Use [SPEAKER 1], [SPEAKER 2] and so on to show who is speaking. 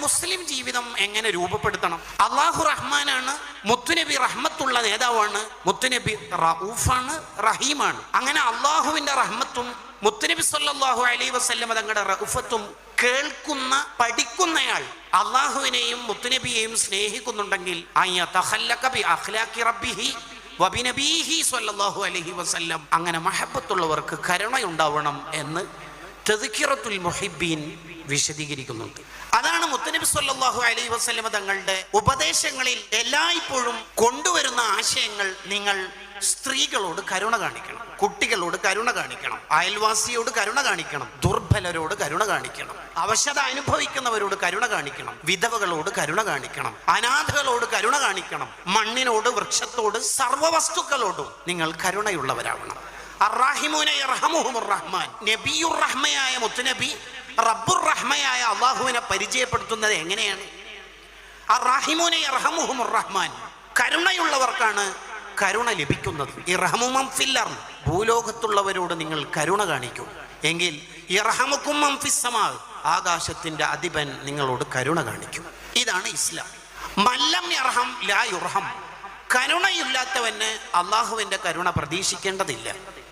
[SPEAKER 1] മുസ്ലിം ജീവിതം എങ്ങനെ രൂപപ്പെടുത്തണം? അള്ളാഹു റഹ്മാനാണ്, മുത്തുനബി റഹ്മത്തുള്ള നേതാവാണ്, മുത്തുനബി റഊഫാണ്, റഹീമാണ്. അങ്ങനെ അള്ളാഹുവിന്റെ റഹ്മത്തും മുത്തുനബി സല്ലല്ലാഹു അലൈഹി വസല്ലം തങ്ങളുടെ റഊഫത്തും കേൾക്കുന്ന പഠിക്കുന്നയാൾ അള്ളാഹുവിനെയും മുത്തുനബിയെയും സ്നേഹിക്കുന്നുണ്ടെങ്കിൽ അങ്ങനെ മഹബത്തുള്ളവർക്ക് കരുണയുണ്ടാവണം എന്ന് തദ്കിറത്തുൽ മുഹിബ്ബീൻ വിശദീകരിക്കുന്നുണ്ട്. അതാണ് മുത്തുനബി സല്ലല്ലാഹു അലൈഹി വസല്ലം തങ്ങളുടെ ഉപദേശങ്ങളിൽ എല്ലായ്പ്പോഴും കൊണ്ടുവരുന്ന ആശയങ്ങൾ. നിങ്ങൾ സ്ത്രീകളോട് കരുണ കാണിക്കണം, കുട്ടികളോട് കരുണ കാണിക്കണം, അയൽവാസിയോട് കരുണ കാണിക്കണം, ദുർബലരോട് കരുണ കാണിക്കണം, അവശത അനുഭവിക്കുന്നവരോട് കരുണ കാണിക്കണം, വിധവകളോട് കരുണ കാണിക്കണം, അനാഥകളോട് കരുണ കാണിക്കണം, മണ്ണിനോട്, വൃക്ഷത്തോട്, സർവ്വവസ്തുക്കളോടും നിങ്ങൾ കരുണയുള്ളവരാവണം. അർറാഹിമൂന യർഹമുഹുമുർ റഹ്മാൻ. നബിയുർ റഹ്മയായ മുത്തുനബി റബ്ബുർ റഹ്മയായ അള്ളാഹുവിനെ പരിചയപ്പെടുത്തുന്നത് എങ്ങനെയാണ്? അർറാഹിമൂന യർഹമുഹുമുർ റഹ്മാൻ. കരുണയുള്ളവർക്കാണ് കരുണ ലഭിക്കുന്നത്. ഇർഹമു മൻ ഫിൽ അർദ്. ഭൂലോകത്തുള്ളവരോട് നിങ്ങൾ കരുണ കാണിക്കൂ എങ്കിൽ ഇർഹമുക്കും മൻ ഫിസ് സമാ. ആകാശത്തിന്റെ അധിപൻ നിങ്ങളോട് കരുണ കാണിക്കും. ഇതാണ് ഇസ്ലാം. മല്ലം യർഹം ലാ യുർഹം. കരുണയില്ലാത്തവന് അള്ളാഹുവിന്റെ കരുണ പ്രതീക്ഷിക്കേണ്ടതില്ല.